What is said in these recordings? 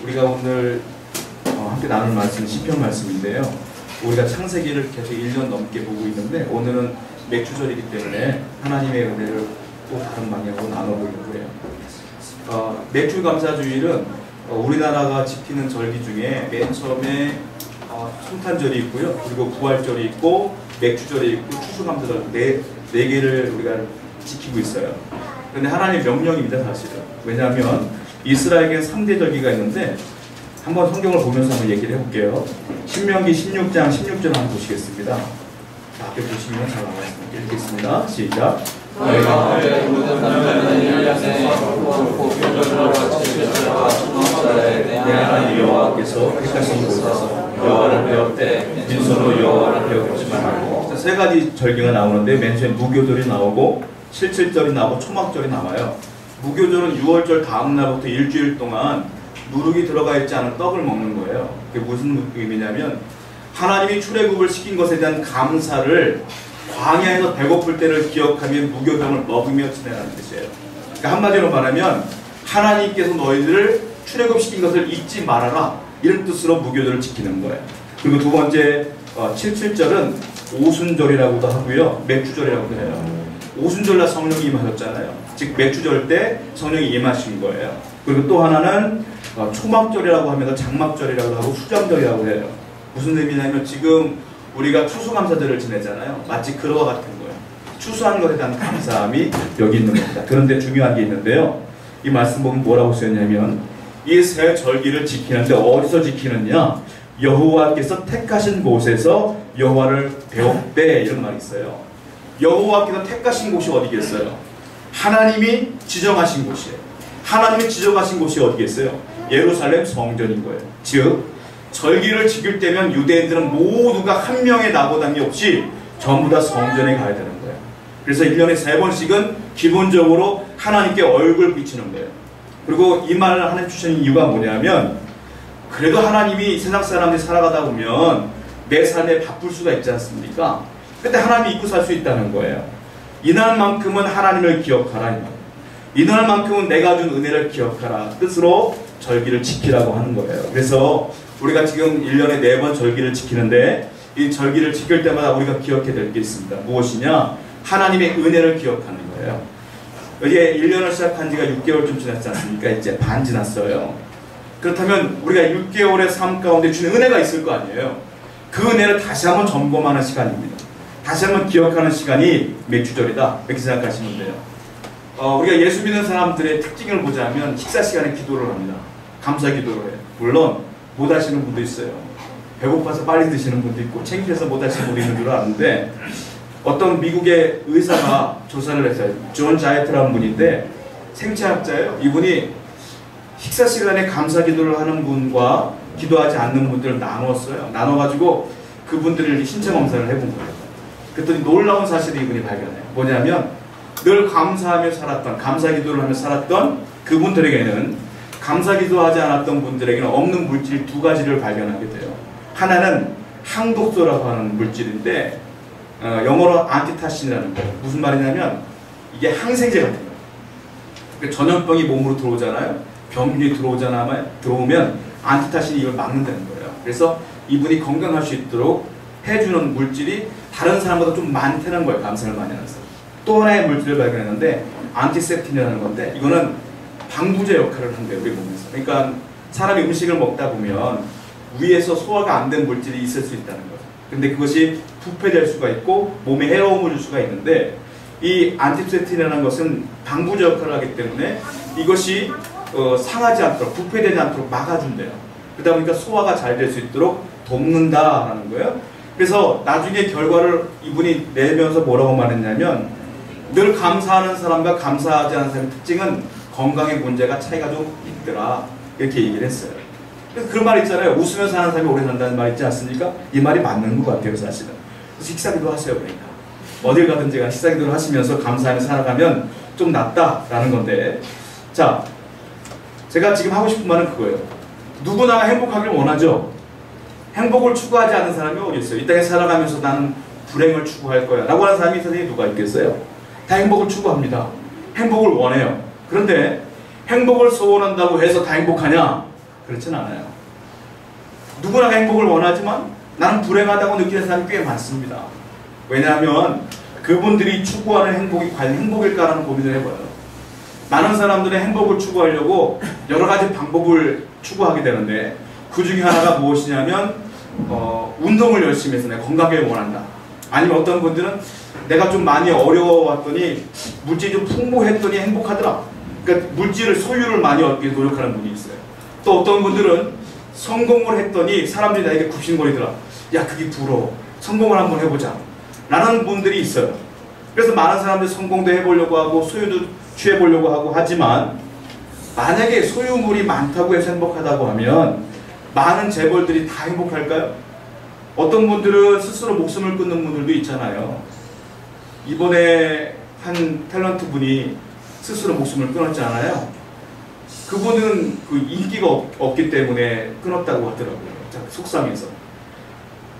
우리가 오늘 함께 나눌 말씀은 시편 말씀인데요. 우리가 창세기를 계속 1년 넘게 보고 있는데 오늘은 맥주절이기 때문에 하나님의 은혜를 또 다른 방향으로 나눠보려고 해요. 맥주감사주일은 우리나라가 지키는 절기 중에 맨 처음에 성탄절이 있고요. 그리고 부활절이 있고 맥주절이 있고 추수감사절 네 개를 우리가 지키고 있어요. 그런데 하나님의 명령입니다, 사실은. 왜냐하면 이스라엘에게 3대 절기가 있는데 한번 성경을 보면서 한번 얘기를 해볼게요. 신명기 16장 16절 한번 보시겠습니다. 앞에 보시면 잘 나와 있습니다. 읽겠습니다. 시작. 너희가 모든 남자는 내 하나님 여호와께서 택하신 곳에서 여호와를 배웠되 빈손으로 여호와를 배우지만 말고. 세 가지 절기가 나오는데 맨 처음에 무교절이 나오고 실칠절이 나오고 초막절이 나와요. 무교절은 6월절 다음 날부터 일주일 동안 누룩이 들어가 있지 않은 떡을 먹는 거예요. 그게 무슨 의미냐면 하나님이 출애굽을 시킨 것에 대한 감사를 광야에서 배고플 때를 기억하며 무교병을 먹으며 지내라는 뜻이에요. 그러니까 한마디로 말하면 하나님께서 너희들을 출애굽시킨 것을 잊지 말아라, 이런 뜻으로 무교절을 지키는 거예요. 그리고 두 번째 77절은 오순절이라고도 하고요, 맥주절이라고도 해요. 오순절날 성령이 임하셨잖아요. 즉 맥주절 때 성령이 임하신 거예요. 그리고 또 하나는 초막절이라고 하면서 장막절이라고 하고 수장절이라고 해요. 무슨 의미냐면 지금 우리가 추수감사절을 지내잖아요. 마치 그와 같은 거예요. 추수한 것에 대한 감사함이 여기 있는 겁니다. 그런데 중요한 게 있는데요. 이 말씀 보면 뭐라고 쓰였냐면 이 세 절기를 지키는데 어디서 지키느냐? 여호와께서 택하신 곳에서 여호와를 배웠대, 이런 말이 있어요. 여호와께서 택하신 곳이 어디겠어요? 하나님이 지정하신 곳이에요. 하나님이 지정하신 곳이 어디겠어요? 예루살렘 성전인 거예요. 즉 절기를 지킬 때면 유대인들은 모두가 한 명의 나고당이 없이 전부 다 성전에 가야 되는 거예요. 그래서 1년에 3번씩은 기본적으로 하나님께 얼굴 비치는 거예요. 그리고 이 말을 하나님 주신 이유가 뭐냐면 그래도 하나님이 세상 사람들이 살아가다 보면 내 삶에 바쁠 수가 있지 않습니까? 그때 하나님이 잊고 살 수 있다는 거예요. 이날만큼은 하나님을 기억하라, 이 말. 이날만큼은 내가 준 은혜를 기억하라 뜻으로 절기를 지키라고 하는 거예요. 그래서 우리가 지금 1년에 4번 절기를 지키는데 이 절기를 지킬 때마다 우리가 기억해야 될 게 있습니다. 무엇이냐? 하나님의 은혜를 기억하는 거예요. 이제 1년을 시작한 지가 6개월쯤 지났지 않습니까? 이제 반 지났어요. 그렇다면 우리가 6개월의 삶 가운데 주는 은혜가 있을 거 아니에요. 그 은혜를 다시 한번 점검하는 시간입니다. 다시 한번 기억하는 시간이 맥주절이다, 이렇게 생각하시면 돼요. 우리가 예수 믿는 사람들의 특징을 보자면 식사 시간에 기도를 합니다. 감사 기도를 해요. 물론 못 하시는 분도 있어요. 배고파서 빨리 드시는 분도 있고 창피해서 못 하시는 분도 있는 줄 아는데 어떤 미국의 의사가 조사를 했어요. 존 자이트라는 분인데 생체학자예요. 이분이 식사 시간에 감사 기도를 하는 분과 기도하지 않는 분들을 나눴어요. 나눠가지고 그분들을 신체 검사를 해본 거예요. 그랬더니 놀라운 사실을 이분이 발견해요. 뭐냐면 늘 감사하며 살았던, 감사 기도를 하며 살았던 그분들에게는 감사 기도하지 않았던 분들에게는 없는 물질 2가지를 발견하게 돼요. 하나는 항독소라고 하는 물질인데 영어로 안티타신이라는 거예요. 무슨 말이냐면 이게 항생제 같은 거예요. 그러니까 전염병이 몸으로 들어오잖아요. 병균이 들어오면 안티타신이 이걸 막는다는 거예요. 그래서 이분이 건강할 수 있도록 해주는 물질이 다른 사람보다 좀 많다는 거예요. 감사를 많이 하는 사람. 또 하나의 물질을 발견했는데 안티셉틴이라는 건데 이거는 방부제 역할을 한대요, 우리 몸에서. 그러니까 사람이 음식을 먹다 보면 위에서 소화가 안 된 물질이 있을 수 있다는 거죠. 근데 그것이 부패될 수가 있고 몸에 해로움을 줄 수가 있는데 이 안티셉틴이라는 것은 방부제 역할을 하기 때문에 이것이 상하지 않도록, 부패되지 않도록 막아준대요. 그러다 보니까 소화가 잘 될 수 있도록 돕는다라는 거예요. 그래서 나중에 결과를 이분이 내면서 뭐라고 말했냐면 늘 감사하는 사람과 감사하지 않는 사람의 특징은 건강의 문제가 차이가 좀 있더라, 이렇게 얘기를 했어요. 그래서 그런 말 있잖아요. 웃으면서 사는 사람이 오래 산다는 말 있지 않습니까? 이 말이 맞는 것 같아요, 사실은. 그래서 식사기도 하세요. 그러니까 어딜 가든지 간 식사기도를 하시면서 감사하며 살아가면 좀 낫다라는 건데, 자, 제가 지금 하고 싶은 말은 그거예요. 누구나 행복하길 원하죠. 행복을 추구하지 않는 사람이 어디 있어요? 이 땅에 살아가면서 나는 불행을 추구할 거야 라고 하는 사람이 세상에 누가 있겠어요? 다 행복을 추구합니다. 행복을 원해요. 그런데 행복을 소원한다고 해서 다 행복하냐? 그렇진 않아요. 누구나 행복을 원하지만 나는 불행하다고 느끼는 사람이 꽤 많습니다. 왜냐하면 그분들이 추구하는 행복이 과연 행복일까라는 고민을 해봐요. 많은 사람들은 행복을 추구하려고 여러 가지 방법을 추구하게 되는데 그 중에 하나가 무엇이냐면 운동을 열심히 해서 내가 건강하게 원한다. 아니면 어떤 분들은 내가 좀 많이 어려워왔더니 물질이 좀 풍부했더니 행복하더라. 그러니까 물질을 소유를 많이 얻기 위해 노력하는 분이 있어요. 또 어떤 분들은 성공을 했더니 사람들이 나에게 굽신거리더라. 야, 그게 부러워. 성공을 한번 해보자. 라는 분들이 있어요. 그래서 많은 사람들이 성공도 해보려고 하고 소유도 취해보려고 하고 하지만 만약에 소유물이 많다고 해서 행복하다고 하면 많은 재벌들이 다 행복할까요? 어떤 분들은 스스로 목숨을 끊는 분들도 있잖아요. 이번에 한 탤런트 분이 스스로 목숨을 끊었잖아요. 그분은 그 인기가 없기 때문에 끊었다고 하더라고요. 속상해서.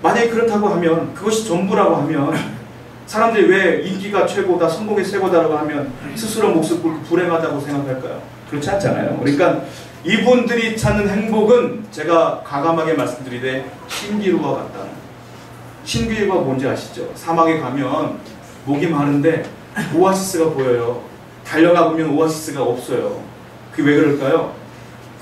만약에 그렇다고 하면, 그것이 전부라고 하면 사람들이 왜 인기가 최고다, 성공이 최고다라고 하면 스스로 목숨을 끊고 불행하다고 생각할까요? 그렇지 않잖아요. 그러니까 이분들이 찾는 행복은 제가 과감하게 말씀드리되 신기루와 같다는. 신기루가 뭔지 아시죠? 사막에 가면 목이 마른데 오아시스가 보여요. 달려가 보면 오아시스가 없어요. 그게 왜 그럴까요?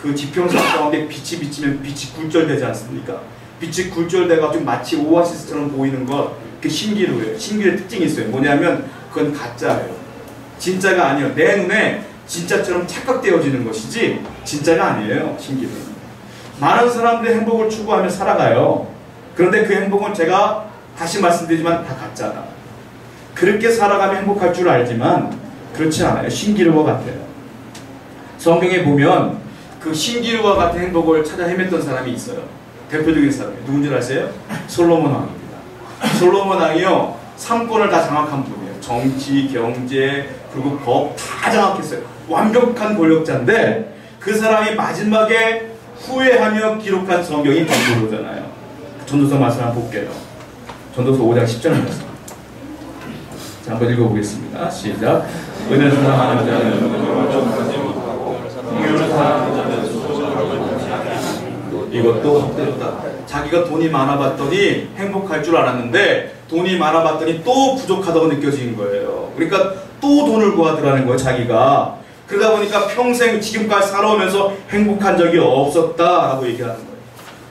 그 지평선 가운데 빛이 비치면 빛이 굴절되지 않습니까? 빛이 굴절돼가지고 마치 오아시스처럼 보이는 것, 그게 신기루예요. 신기루의 특징이 있어요. 뭐냐면 그건 가짜예요. 진짜가 아니에요. 내 눈에 진짜처럼 착각되어지는 것이지 진짜가 아니에요. 신기루는. 많은 사람들이 행복을 추구하며 살아가요. 그런데 그 행복은 제가 다시 말씀드리지만 다 가짜다. 그렇게 살아가면 행복할 줄 알지만 그렇지 않아요. 신기루와 같아요. 성경에 보면 그 신기루와 같은 행복을 찾아 헤맸던 사람이 있어요. 대표적인 사람이에요. 누군지 아세요? 솔로몬 왕입니다. 솔로몬 왕이요, 3권을 다 장악한 분이에요. 정치, 경제, 그리고 법 다 장악했어요. 완벽한 권력자인데 그 사람이 마지막에 후회하며 기록한 성경이 전도서잖아요. 전도서 말씀 한번 볼게요. 전도서 5장 10절 말씀. 자, 한번 읽어보겠습니다. 시작. 은혜를 사랑하는 자는 이것도 헛되었다. 자기가 돈이 많아봤더니 행복할 줄 알았는데 돈이 많아봤더니 또 부족하다고 느껴진 거예요. 그러니까 또 돈을 구하더라는 거예요, 자기가. 그러다 보니까 평생 지금까지 살아오면서 행복한 적이 없었다라고 얘기하는 거예요.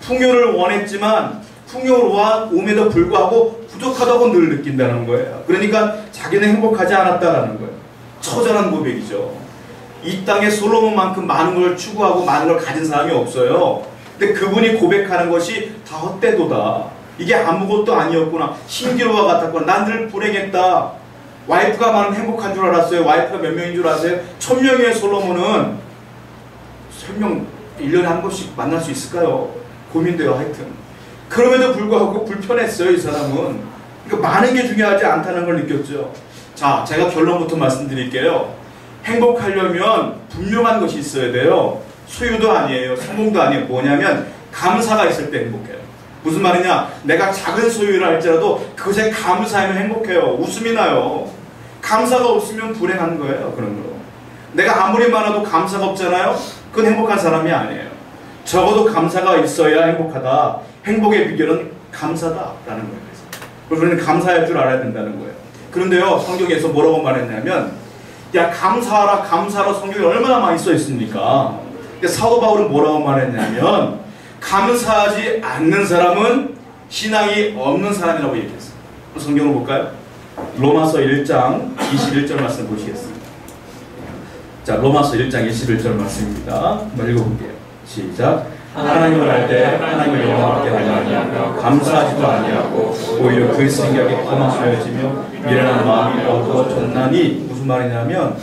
풍요를 원했지만 풍요와 오에도 불구하고 부족하다고 늘 느낀다는 거예요. 그러니까 자기는 행복하지 않았다라는 거예요. 처절한 고백이죠. 이 땅에 솔로몬만큼 많은 걸 추구하고 많은 걸 가진 사람이 없어요. 근데 그분이 고백하는 것이 다 헛되도다. 이게 아무것도 아니었구나. 신기루와 같았구나. 난 늘 불행했다. 와이프가 많은 행복한 줄 알았어요. 와이프가 몇 명인 줄 아세요? 1000명의 솔로몬은 1000명 1년에 한 번씩 만날 수 있을까요? 고민돼요. 하여튼 그럼에도 불구하고 불편했어요. 이 사람은. 그러니까 많은 게 중요하지 않다는 걸 느꼈죠. 자, 제가 결론부터 말씀드릴게요. 행복하려면 분명한 것이 있어야 돼요. 소유도 아니에요. 성공도 아니에요. 뭐냐면 감사가 있을 때 행복해요. 무슨 말이냐? 내가 작은 소유를 할지라도 그것에 감사하면 행복해요. 웃음이 나요. 감사가 없으면 불행한 거예요. 그런 거. 내가 아무리 많아도 감사가 없잖아요? 그건 행복한 사람이 아니에요. 적어도 감사가 있어야 행복하다. 행복의 비결은 감사다라는 거예요. 그래서 우리는 감사할 줄 알아야 된다는 거예요. 그런데요, 성경에서 뭐라고 말했냐면, 야, 감사하라, 감사하라. 성경에 얼마나 많이 써 있습니까? 사도 바울은 뭐라고 말했냐면, 감사하지 않는 사람은 신앙이 없는 사람이라고 얘기했어요. 성경을 볼까요? 로마서 1장 21절 말씀 보시겠습니다. 자, 로마서 1장 21절 말씀입니다. 한번 읽어볼게요. 시작. 하나님을 알 때 하나님을 영광롭게 하지 아니하며 감사하지도 아니하고 오히려 그 생각이 허망하여지며 미련한 마음이 어두워졌나니. 무슨 말이냐면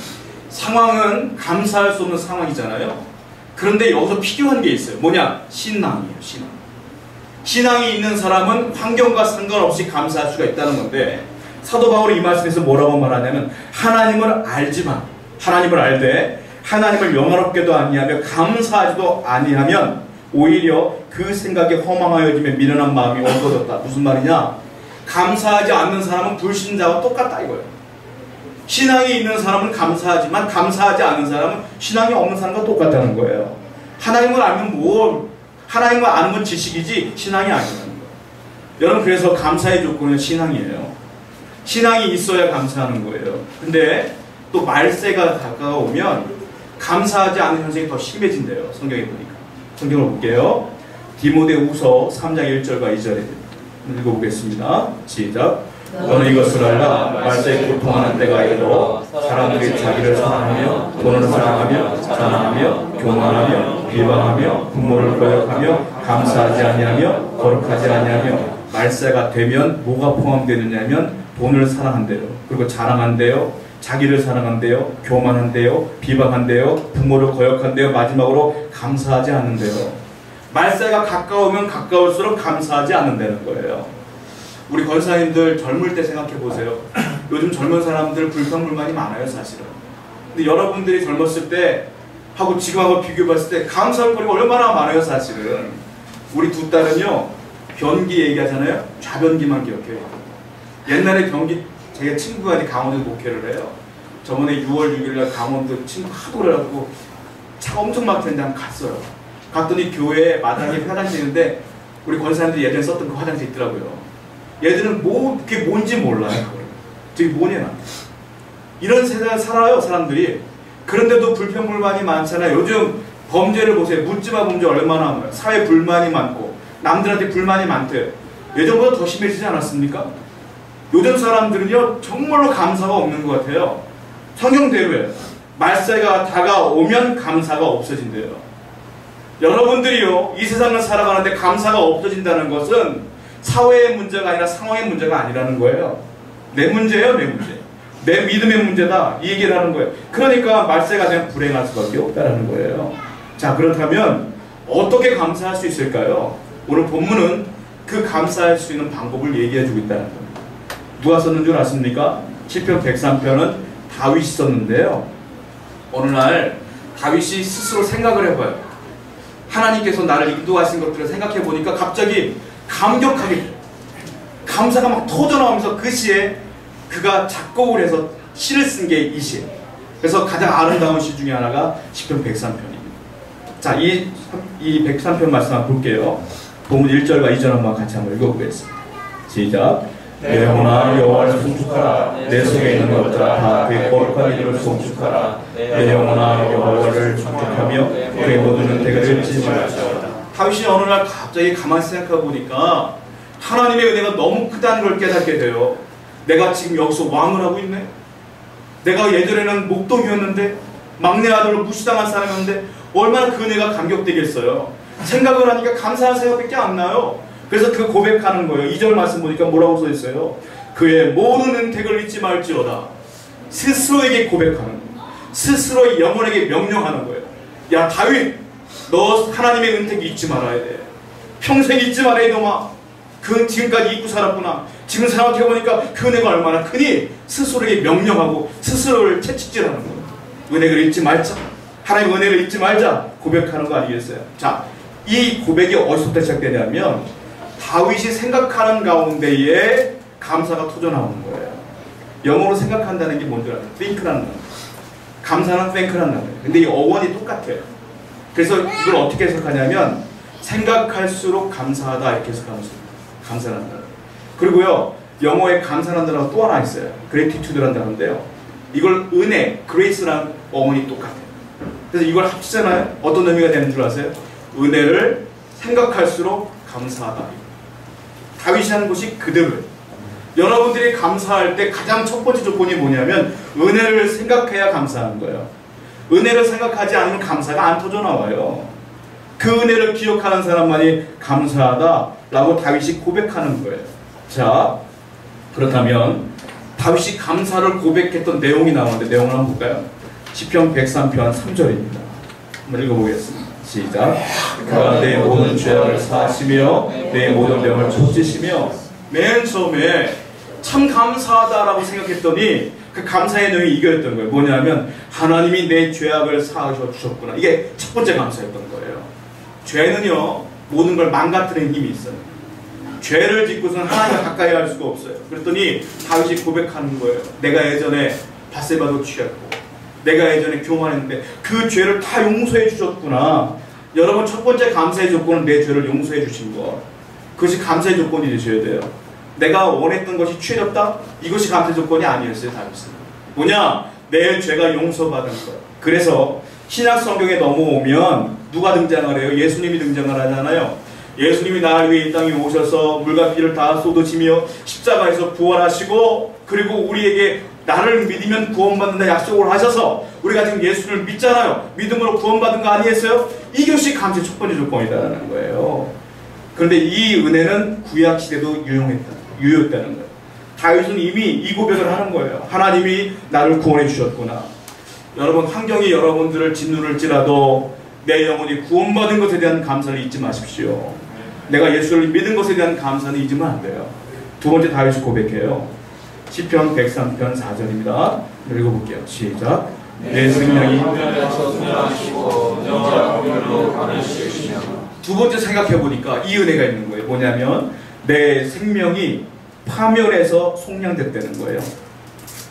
상황은 감사할 수 없는 상황이잖아요. 그런데 여기서 필요한 게 있어요. 뭐냐? 신앙이에요. 신앙. 신앙이 있는 사람은 환경과 상관없이 감사할 수가 있다는 건데, 사도 바울이 이 말씀에서 뭐라고 말하냐면 하나님을 알지만, 하나님을 알되 하나님을 영화롭게도 아니하며 감사하지도 아니하면 오히려 그 생각에 허망하여지며 미련한 마음이 어두워졌다. 무슨 말이냐? 감사하지 않는 사람은 불신자와 똑같다 이거예요. 신앙이 있는 사람은 감사하지만 감사하지 않는 사람은 신앙이 없는 사람과 똑같다는 거예요. 하나님을 알면 하나님을 아는 건 지식이지 신앙이 아니라는 거예요. 여러분, 그래서 감사의 조건은 신앙이에요. 신앙이 있어야 감사하는 거예요. 근데 또 말세가 다가오면 감사하지 않는 현상이 더 심해진대요. 성경에 보니까. 성경을 볼게요. 디모데후서 3장 1절과 2절에 읽어보겠습니다. 시작. 너는 이것을 알라. 말세에 고통하는 때가 이르러 사람들이 자기를 사랑하며 돈을 사랑하며 자랑하며 교만하며 비방하며 부모를 거역하며 감사하지 아니하며 거룩하지 아니하며 말세가 되면 뭐가 포함되느냐면 돈을 사랑한대요. 그리고 자랑한대요. 자기를 사랑한대요. 교만한대요. 비방한대요. 부모를 거역한대요. 마지막으로 감사하지 않는데요. 말세가 가까우면 가까울수록 감사하지 않는다는 거예요. 우리 권사님들 젊을 때 생각해 보세요. 요즘 젊은 사람들 불평불만이 많아요, 사실은. 근데 여러분들이 젊었을 때 하고 지금하고 비교해 봤을 때 감사할 거리가 얼마나 많아요, 사실은. 우리 두 딸은요, 변기 얘기하잖아요. 좌변기만 기억해요. 옛날에 변기, 제 친구가 이제 강원도 목회를 해요. 저번에 6월 6일날 강원도 친구 하도 그래가지고 차가 엄청 막히는데 한번 갔어요. 갔더니 교회 마당에 화장실 있는데 우리 권사님들이 예전에 썼던 그 화장실 있더라고요. 얘들은 그게 뭔지 몰라요. 저기 뭐냐. 이런 세상을 살아요, 사람들이. 그런데도 불평불만이 많잖아요. 요즘 범죄를 보세요. 묻지마 범죄 얼마나 많아요. 사회 불만이 많고 남들한테 불만이 많대요. 예전보다 더 심해지지 않았습니까? 요즘 사람들은요 정말로 감사가 없는 것 같아요. 성경대로예요. 말세가 다가오면 감사가 없어진대요. 여러분들이요 이 세상을 살아가는데 감사가 없어진다는 것은 사회의 문제가 아니라 상황의 문제가 아니라는 거예요. 내 문제예요, 내 문제. 내 믿음의 문제다. 이 얘기를 하는 거예요. 그러니까 말세가 되면 불행할 수밖에 없다는 거예요. 자, 그렇다면 어떻게 감사할 수 있을까요? 오늘 본문은 그 감사할 수 있는 방법을 얘기해주고 있다는 겁니다. 누가 썼는 줄 아십니까? 시편 103편은 다윗이 썼는데요. 어느 날 다윗이 스스로 생각을 해봐요. 하나님께서 나를 인도하신 것들을 생각해보니까 갑자기 감격하게 돼요. 감사가 막 터져나오면서 그 시에 그가 작곡을 해서 시를 쓴 게 이 시예요. 그래서 가장 아름다운 시 중에 하나가 시편 103편입니다. 자, 이 103편 말씀 한번 볼게요. 본문 1절과 2절 한번 같이 한번 읽어보겠습니다. 시작. 내 영혼아 여호와를 송축하라. 내 속에 있는 것들아 다 그의 거룩한 이름을 송축하라. 내 영혼아 여호와를 송축하며 그의 모든 은혜를 잊지 말지어다. 다윗이 어느 날 갑자기 가만히 생각해 보니까 하나님의 은혜가 너무 크다는 걸 깨닫게 돼요. 내가 지금 여기서 왕을 하고 있네. 내가 예전에는 목동이었는데 막내 아들로 무시당한 사람이었는데 얼마나 그 은혜가 감격되겠어요. 생각을 하니까 감사한 생각밖에 안 나요. 그래서 그 고백하는 거예요. 2절 말씀 보니까 뭐라고 써 있어요? 그의 모든 은택을 잊지 말지어다. 스스로에게 고백하는 거예요. 스스로 영혼에게 명령하는 거예요. 야 다윗, 너 하나님의 은택 잊지 말아야 돼. 평생 잊지 말아야 이놈아. 그 지금까지 잊고 살았구나. 지금 생각해보니까 그 은혜가 얼마나 크니 스스로에게 명령하고 스스로를 채찍질하는 거예요. 은혜를 잊지 말자. 하나님의 은혜를 잊지 말자. 고백하는 거 아니겠어요? 자, 이 고백이 어디서부터 시작되냐면 다윗이 생각하는 가운데에 감사가 터져나오는 거예요. 영어로 생각한다는 게 뭔지 알아요? think라는 거. 감사는 think라는 거예요. 근데 이 어원이 똑같아요. 그래서 이걸 어떻게 해석하냐면 생각할수록 감사하다 이렇게 해석하는 거예요. 감사한다. 그리고요 영어에 감사한다라고 또 하나 있어요. gratitude라는 단어인데요. 이걸 은혜, grace라는 어원이 똑같아요. 그래서 이걸 합치잖아요. 어떤 의미가 되는 줄 아세요? 은혜를 생각할수록 감사하다. 다윗이 한 것이 그대로예요. 여러분들이 감사할 때 가장 첫 번째 조건이 뭐냐면 은혜를 생각해야 감사하는 거예요. 은혜를 생각하지 않으면 감사가 안 터져 나와요. 그 은혜를 기억하는 사람만이 감사하다라고 다윗이 고백하는 거예요. 자, 그렇다면 다윗이 감사를 고백했던 내용이 나오는데 내용을 한번 볼까요? 시편 103편 3절입니다. 한번 읽어보겠습니다. 시작. 그가 내 모든 죄악을 사하시며 내 모든 병을 고치시며. 맨 처음에 참 감사하다라고 생각했더니 그 감사의 내용이 이거였던 거예요. 뭐냐면 하나님이 내 죄악을 사하셔 주셨구나. 이게 첫 번째 감사였던 거예요. 죄는요 모든 걸 망가뜨리는 힘이 있어요. 죄를 짓고서는 하나님과 가까이 할 수가 없어요. 그랬더니 다윗이 고백하는 거예요. 내가 예전에 밧세바도 취했고 내가 예전에 교만했는데 그 죄를 다 용서해 주셨구나. 여러분 첫 번째 감사의 조건은 내 죄를 용서해 주신 것. 그것이 감사의 조건이 되셔야 돼요. 내가 원했던 것이 취해졌다? 이것이 감사의 조건이 아니었어요. 다윗은. 뭐냐? 내 죄가 용서받은 것. 그래서 신약 성경에 넘어오면 누가 등장을 해요? 예수님이 등장을 하잖아요. 예수님이 나를 위해 이 땅에 오셔서 물과 피를 다 쏟으시며 십자가에서 부활하시고 그리고 우리에게 나를 믿으면 구원받는다 약속을 하셔서 우리가 지금 예수를 믿잖아요. 믿음으로 구원받은 거 아니겠어요? 이것이 감사의 첫 번째 조건이다라는 거예요. 그런데 이 은혜는 구약시대도 유효했다는 거예요. 다윗은 이미 이 고백을 하는 거예요. 하나님이 나를 구원해 주셨구나. 여러분 환경이 여러분들을 짓누를지라도 내 영혼이 구원받은 것에 대한 감사를 잊지 마십시오. 내가 예수를 믿은 것에 대한 감사는 잊으면 안 돼요. 두 번째 다윗이 고백해요. 시편 103편 4절입니다. 읽어볼게요. 시작. 내 생명이 두 번째 생각해보니까 이 은혜가 있는 거예요. 뭐냐면 내 생명이 파멸해서 속량됐다는 거예요.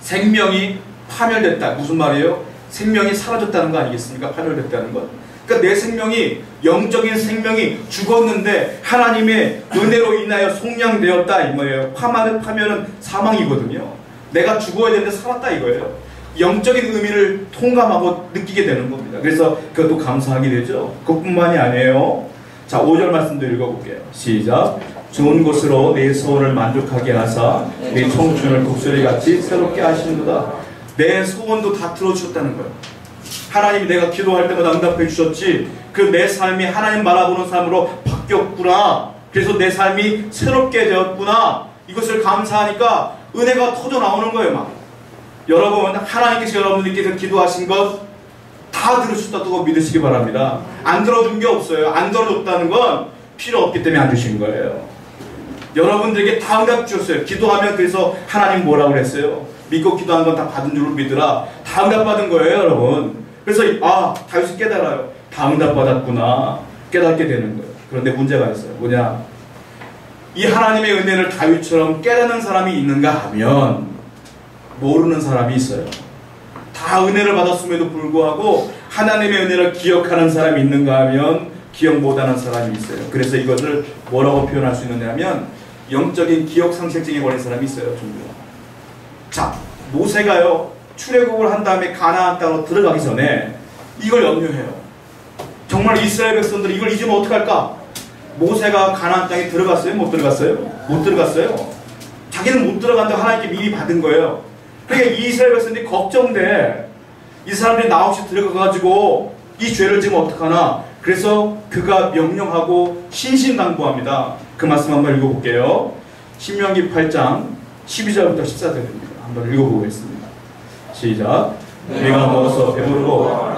생명이 파멸됐다. 무슨 말이에요? 생명이 사라졌다는 거 아니겠습니까? 파멸됐다는 것. 그러니까 내 생명이 영적인 생명이 죽었는데 하나님의 은혜로 인하여 속량되었다 이 말이에요. 파멸은 사망이거든요. 내가 죽어야 되는데 살았다 이거예요. 영적인 의미를 통감하고 느끼게 되는 겁니다. 그래서 그것도 감사하게 되죠. 그것뿐만이 아니에요. 자, 5절 말씀도 읽어볼게요. 시작. 좋은 것으로 내 소원을 만족하게 하사 내 청춘을 독수리같이 새롭게 하시는도다. 내 소원도 다 들어주셨다는 거예요. 하나님이 내가 기도할 때마다 응답해 주셨지. 그 내 삶이 하나님 바라보는 삶으로 바뀌었구나. 그래서 내 삶이 새롭게 되었구나. 이것을 감사하니까 은혜가 터져 나오는 거예요. 막. 여러분 하나님께서 여러분들께서 기도하신 것 다 들으셨다고 믿으시기 바랍니다. 안 들어준 게 없어요. 안 들어줬다는 건 필요 없기 때문에 안 주신 거예요. 여러분들에게 다 응답 주셨어요. 기도하면 그래서 하나님 뭐라고 그랬어요? 믿고 기도한 건 다 받은 줄로 믿으라. 다 응답받은 거예요, 여러분. 그래서 다윗이 깨달아요. 다 응답받았구나. 깨닫게 되는 거예요. 그런데 문제가 있어요. 뭐냐? 이 하나님의 은혜를 다윗처럼 깨닫는 사람이 있는가 하면 모르는 사람이 있어요. 다 은혜를 받았음에도 불구하고 하나님의 은혜를 기억하는 사람이 있는가 하면 기억 못하는 사람이 있어요. 그래서 이것을 뭐라고 표현할 수 있느냐 하면 영적인 기억상실증에 걸린 사람이 있어요. 종종. 자, 모세가요 출애굽을 한 다음에 가나안 땅으로 들어가기 전에 이걸 염려해요. 정말 이스라엘 백성들이 이걸 잊으면 어떡할까? 모세가 가나안 땅에 들어갔어요? 못 들어갔어요? 못 들어갔어요. 자기는 못 들어간다고 하나님께 미리 받은 거예요. 그러니까 이스라엘 백성들이 걱정돼. 이 사람들이 나 없이 들어가가지고 이 죄를 지면 어떡하나? 그래서 그가 명령하고 신신당부합니다. 그 말씀 한번 읽어볼게요. 신명기 8장 12절부터 14절입니다. 한번 읽어보겠습니다. 시작. 내가 먹어서 배부르고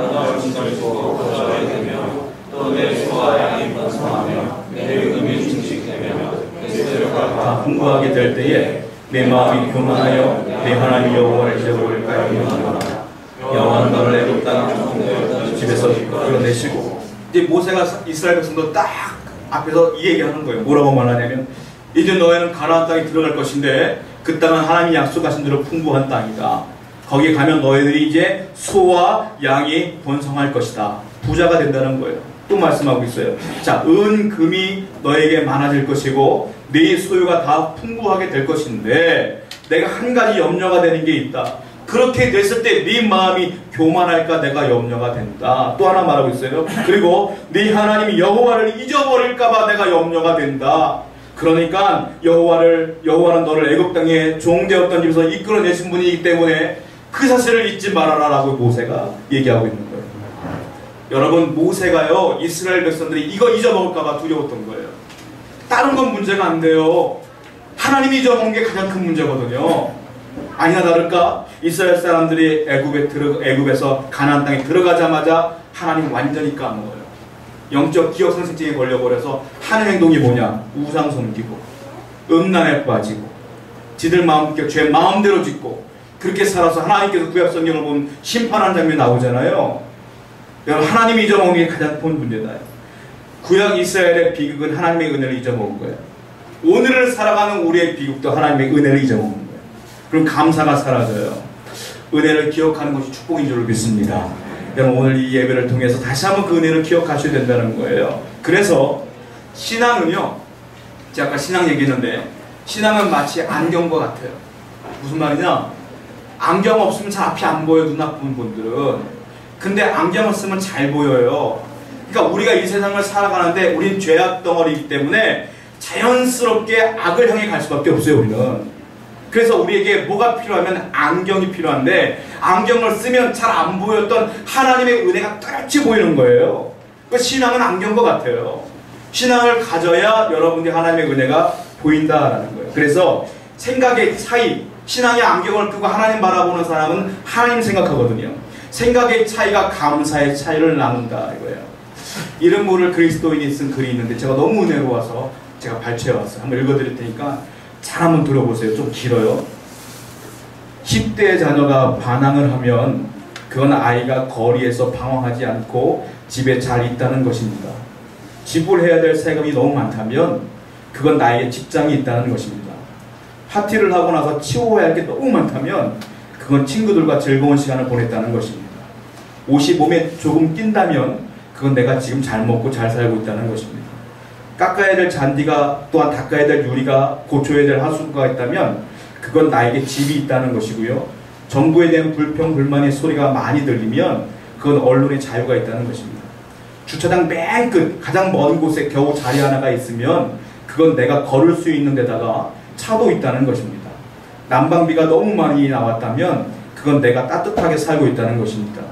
또내 소와 양이 번성하며 내 음이 증식되며 내 재료가 풍부하게 될 때에 내 마음이 교만하여 내 하나님 여호와를 잊어버릴까 염려하노라. 여호와는 너를 애굽 땅 집에서 끌어내시고 이제 모세가 이스라엘 백성도 딱 앞에서 이 얘기하는 거예요. 뭐라고 말하냐면 이제 너희는 가나안 땅에 들어갈 것인데 그 땅은 하나님이 약속하신 대로 풍부한 땅이다. 거기에 가면 너희들이 이제 소와 양이 번성할 것이다. 부자가 된다는 거예요. 또 말씀하고 있어요. 자, 금이 너에게 많아질 것이고 네 소유가 다 풍부하게 될 것인데 내가 한 가지 염려가 되는 게 있다. 그렇게 됐을 때 네 마음이 교만할까 내가 염려가 된다. 또 하나 말하고 있어요. 그리고 네 하나님이 여호와를 잊어버릴까 봐 내가 염려가 된다. 그러니까 여호와는 너를 애굽 땅에 종되었던 집에서 이끌어내신 분이기 때문에 그 사실을 잊지 말아라 라고 모세가 얘기하고 있는 거예요. 여러분 모세가요 이스라엘 백성들이 이거 잊어먹을까 봐 두려웠던 거예요. 다른 건 문제가 안 돼요. 하나님이 잊어먹은 게 가장 큰 문제거든요. 아니나 다를까 이스라엘 사람들이 애굽에서 가나안 땅에 들어가자마자 하나님 완전히 까먹어요. 영적 기억상실증에 걸려버려서 하는 행동이 뭐냐? 우상 섬기고 음란에 빠지고 지들 죄 마음대로 짓고 그렇게 살아서 하나님께서 구약 성경을 보면 심판하는 장면이 나오잖아요. 여러분 하나님이 잊어먹는 게 가장 큰 문제다. 구약 이스라엘의 비극은 하나님의 은혜를 잊어먹은 거예요. 오늘을 살아가는 우리의 비극도 하나님의 은혜를 잊어먹는 거예요. 그럼 감사가 사라져요. 은혜를 기억하는 것이 축복인 줄 믿습니다. 여러분 오늘 이 예배를 통해서 다시 한번 그 은혜를 기억하셔야 된다는 거예요. 그래서 신앙은요, 제가 아까 신앙 얘기했는데 신앙은 마치 안경과 같아요. 무슨 말이냐? 안경 없으면 잘 앞이 안 보여요, 눈 나쁜 분들은. 근데 안경을 쓰면 잘 보여요. 그러니까 우리가 이 세상을 살아가는데 우린 죄악 덩어리이기 때문에 자연스럽게 악을 향해 갈 수밖에 없어요, 우리는. 그래서 우리에게 뭐가 필요하면 안경이 필요한데, 안경을 쓰면 잘 안 보였던 하나님의 은혜가 뚜렷이 보이는 거예요. 그 신앙은 안경과 같아요. 신앙을 가져야 여러분들이 하나님의 은혜가 보인다라는 거예요. 그래서 생각의 차이, 신앙의 안경을 끄고 하나님 바라보는 사람은 하나님 생각하거든요. 생각의 차이가 감사의 차이를 나눈다 이거예요. 이름 모를 그리스도인이 쓴 글이 있는데 제가 너무 은혜로워서 제가 발췌해왔어요. 한번 읽어드릴 테니까 잘 한번 들어보세요. 좀 길어요. 10대 자녀가 반항을 하면 그건 아이가 거리에서 방황하지 않고 집에 잘 있다는 것입니다. 지불해야 될 세금이 너무 많다면 그건 나에게 직장이 있다는 것입니다. 파티를 하고 나서 치워야 할 게 너무 많다면 그건 친구들과 즐거운 시간을 보냈다는 것입니다. 옷이 몸에 조금 낀다면 그건 내가 지금 잘 먹고 잘 살고 있다는 것입니다. 깎아야 될 잔디가 또한 닦아야 될 유리가 고쳐야 될 하수구가 있다면 그건 나에게 집이 있다는 것이고요. 정부에 대한 불평 불만의 소리가 많이 들리면 그건 언론의 자유가 있다는 것입니다. 주차장 맨 끝 가장 먼 곳에 겨우 자리 하나가 있으면 그건 내가 걸을 수 있는 데다가 차도 있다는 것입니다. 난방비가 너무 많이 나왔다면 그건 내가 따뜻하게 살고 있다는 것입니다.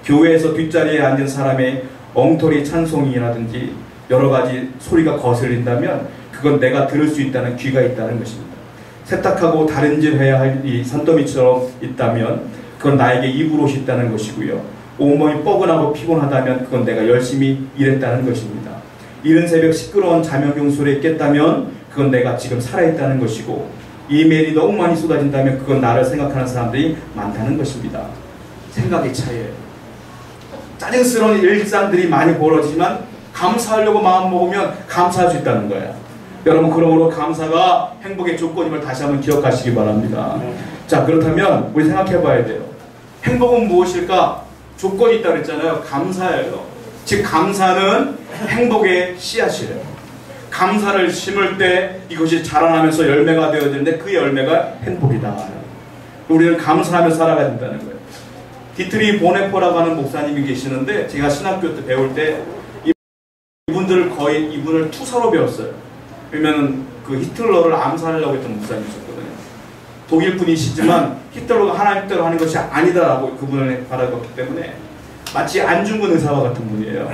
교회에서 뒷자리에 앉은 사람의 엉터리 찬송이라든지 여러 가지 소리가 거슬린다면 그건 내가 들을 수 있다는 귀가 있다는 것입니다. 세탁하고 다른 질 해야 할 이 산더미처럼 있다면 그건 나에게 입을 옷이 있다는 것이고요. 온몸이 뻐근하고 피곤하다면 그건 내가 열심히 일했다는 것입니다. 이른 새벽 시끄러운 자명경 소리에 깼다면 그건 내가 지금 살아있다는 것이고, 이메일이 너무 많이 쏟아진다면 그건 나를 생각하는 사람들이 많다는 것입니다. 생각의 차이예요. 짜증스러운 일상들이 많이 벌어지지만 감사하려고 마음 먹으면 감사할 수 있다는 거예요. 여러분, 그러므로 감사가 행복의 조건임을 다시 한번 기억하시기 바랍니다. 자, 그렇다면 우리 생각해 봐야 돼요. 행복은 무엇일까? 조건이 있다고 그랬잖아요. 감사예요. 즉 감사는 행복의 씨앗이에요. 감사를 심을 때 이것이 자라나면서 열매가 되어야 되는데 그 열매가 행복이다. 우리는 감사하며 살아가야 된다는 거예요. 디트리 보네포라고 하는 목사님이 계시는데 제가 신학교 때 배울 때 이분을 투사로 배웠어요. 그러면 그 히틀러를 암살하려고 했던 목사님이셨거든요. 독일 분이시지만 히틀러가 하나님 뜻대로 하는 것이 아니다라고 그분을 바라봤기 때문에 마치 안중근 의사와 같은 분이에요.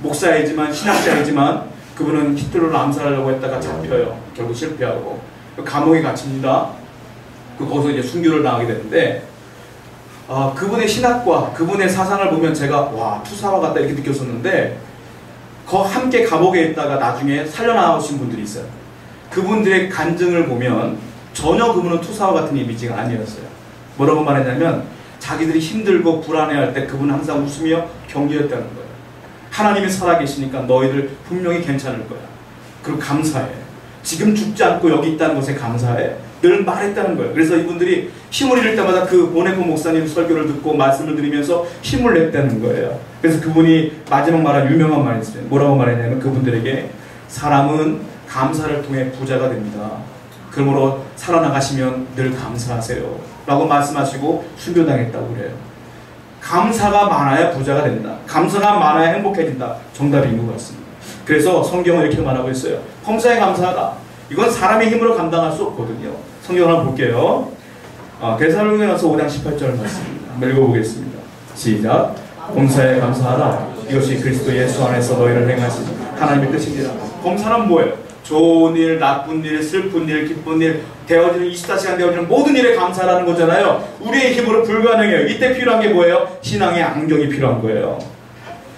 목사이지만 신학자이지만 그분은 히틀러를 암살하려고 했다가 잡혀요. 결국 실패하고 감옥에 갇힙니다. 거기서 이제 순교를 당하게 되는데 그분의 신학과 그분의 사상을 보면 제가 와 투사와 같다 이렇게 느꼈었는데 함께 감옥에 있다가 나중에 살려나오신 분들이 있어요. 그분들의 간증을 보면 전혀 그분은 투사와 같은 이미지가 아니었어요. 뭐라고 말했냐면 자기들이 힘들고 불안해할 때 그분은 항상 웃으며 격려했다는 거예요. 하나님이 살아계시니까 너희들 분명히 괜찮을 거야. 그리고 감사해. 지금 죽지 않고 여기 있다는 것에 감사해. 늘 말했다는 거예요. 그래서 이분들이 힘을 잃을 때마다 그 보네포 목사님 설교를 듣고 말씀을 드리면서 힘을 냈다는 거예요. 그래서 그분이 마지막 말한 유명한 말이 있어요. 뭐라고 말했냐면 그분들에게 사람은 감사를 통해 부자가 됩니다. 그러므로 살아나가시면 늘 감사하세요. 라고 말씀하시고 순교당했다고 그래요. 감사가 많아야 부자가 된다. 감사가 많아야 행복해진다. 정답인 것 같습니다. 그래서 성경은 이렇게 말하고 있어요. 범사에 감사하다. 이건 사람의 힘으로 감당할 수 없거든요. 성경 한번 볼게요. 데살로니가서 5장 18절 말씀입니다. 한번 읽어보겠습니다. 시작. 범사에 감사하라. 이것이 그리스도 예수 안에서 너희를 행하신 하나님의 뜻입니다. 범사는 뭐예요? 좋은 일, 나쁜 일, 슬픈 일, 기쁜 일, 되어지는 24시간 되어지는 모든 일에 감사라는 거잖아요. 우리의 힘으로 불가능해요. 이때 필요한 게 뭐예요? 신앙의 안경이 필요한 거예요.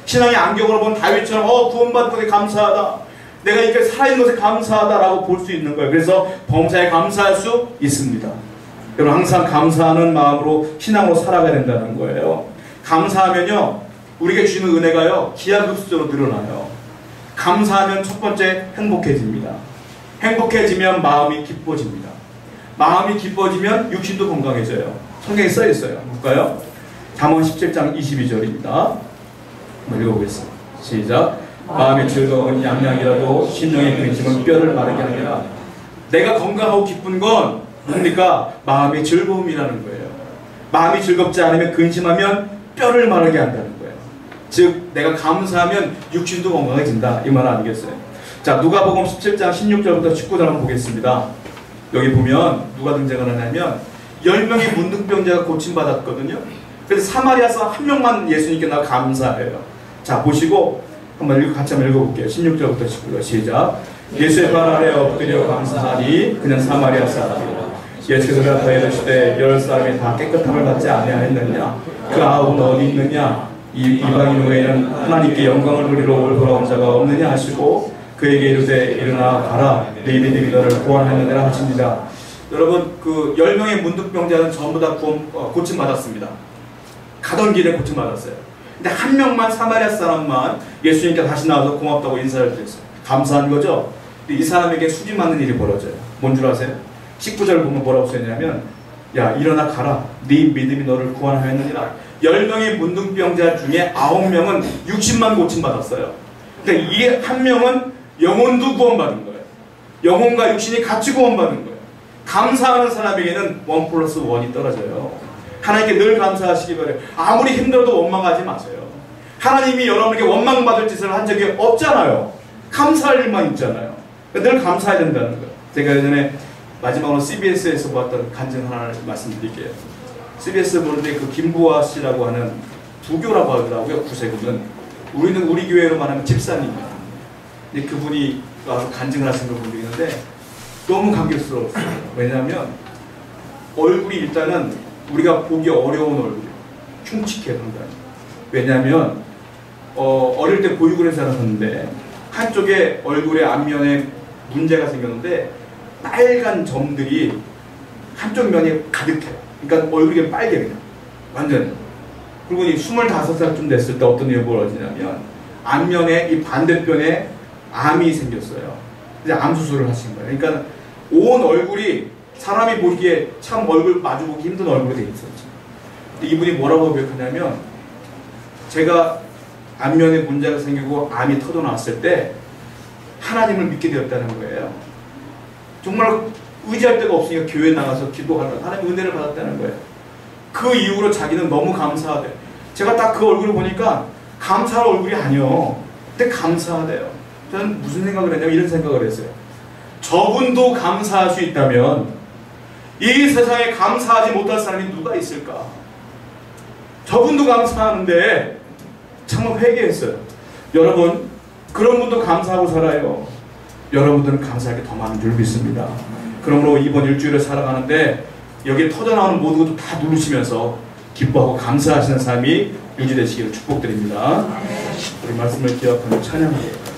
신앙의 안경으로 본 다윗처럼 구원받은 것에 감사하다. 내가 이렇게 살아있는 것에 감사하다라고 볼 수 있는 거예요. 그래서 범사에 감사할 수 있습니다. 여러분 항상 감사하는 마음으로 신앙으로 살아가야 된다는 거예요. 감사하면요 우리에게 주는 은혜가요 기하급수적으로 늘어나요. 감사하면 첫 번째 행복해집니다. 행복해지면 마음이 기뻐집니다. 마음이 기뻐지면 육신도 건강해져요. 성경에 써 있어요. 볼까요? 잠언 17장 22절입니다. 한번 읽어보겠습니다. 시작. 마음의 즐거움은 양약이라도 심령의 근심은 뼈를 마르게 하니라. 내가 건강하고 기쁜 건 뭡니까? 마음의 즐거움이라는 거예요. 마음이 즐겁지 않으면 근심하면 뼈를 마르게 한다는 거예요. 즉 내가 감사하면 육신도 건강해진다, 이 말 아니겠어요? 자, 누가복음 17장 16절부터 19절 한번 보겠습니다. 여기 보면 누가 등장을 하냐면 10명의 문둥병자가 고침받았거든요. 그래서 사마리아 사람 한 명만 예수님께 나 감사해요. 자, 보시고 같이 한번 읽어볼게요. 16절부터 19절 시작. 예수의 발 아래 엎드려 감사하니 그는 사마리아 사람이라. 예수께서 나타내 이르시되 10사람이 다 깨끗함을 받지 아니하였느냐? 그 아홉은 어디 있느냐? 이방인 외에는 하나님께 영광을 누리러 올 돌아온 자가 없느냐 하시고 그에게 이르되 일어나 가라, 네 믿음이 너를 구원하느니라 하십니다. 여러분, 그 10명의 문둥병자는 전부 다 고침받았습니다. 가던 길에 고침받았어요. 근데 한 명만, 사마리아 사람만 예수님께 다시 나와서 고맙다고 인사를 드렸어요. 감사한 거죠. 근데 이 사람에게 수지 맞는 일이 벌어져요. 뭔 줄 아세요? 19절 보면 뭐라고 써있냐면, 야, 일어나 가라, 네 믿음이 너를 구원하였느니라. 10명의 문둥병자 중에 9명은 60만 고침받았어요. 그러니까 이 한 명은 영혼도 구원받은 거예요. 영혼과 육신이 같이 구원받은 거예요. 감사하는 사람에게는 1+1이 떨어져요. 하나님께 늘 감사하시기 바라요. 아무리 힘들어도 원망하지 마세요. 하나님이 여러분에게 원망받을 짓을 한 적이 없잖아요. 감사할 일만 있잖아요. 늘 감사해야 된다는 거예요. 제가 예전에 마지막으로 CBS에서 보았던 간증 하나를 말씀드릴게요. CBS 보는데 그 김부아 씨라고 하는 부교라고 하더라고요. 구세군은. 우리는 우리 교회로 말하면 집사님이에요. 근데 그분이 와서 간증을 하신 걸 보는데 너무 감격스러웠어요. 왜냐하면 얼굴이 일단은 우리가 보기 어려운 얼굴이에요. 흉측해요, 상당히. 왜냐하면 어릴 때 보육원에 살았는데 한쪽에 얼굴의 앞면에 문제가 생겼는데 빨간 점들이 한쪽 면이 가득해요. 그러니까 얼굴이 빨개 그냥 완전히. 그리고 이 25살쯤 됐을 때 어떤 일이 벌어지냐면 앞면에 이 반대편에 암이 생겼어요. 이제 암 수술을 하신 거예요. 그러니까 온 얼굴이 사람이 보기에 참 얼굴 마주보기 힘든 얼굴이 돼 있었죠. 근데 이분이 뭐라고 고백하냐면 제가 안면에 문제가 생기고 암이 터져나왔을 때 하나님을 믿게 되었다는 거예요. 정말 의지할 데가 없으니까 교회에 나가서 기도하다가 하나님의 은혜를 받았다는 거예요. 그 이후로 자기는 너무 감사하대. 제가 딱 그 얼굴을 보니까 감사할 얼굴이 아니요. 근데 감사하대요. 저는 무슨 생각을 했냐면 이런 생각을 했어요. 저분도 감사할 수 있다면 이 세상에 감사하지 못할 사람이 누가 있을까? 저분도 감사하는데 정말 회개했어요. 여러분, 그런 분도 감사하고 살아요. 여러분들은 감사할 게 더 많은 줄 믿습니다. 그러므로 이번 일주일을 살아가는데 여기에 터져나오는 모든 것도 다 누르시면서 기뻐하고 감사하시는 삶이 유지되시기를 축복드립니다. 우리 말씀을 기억하며 찬양합니다.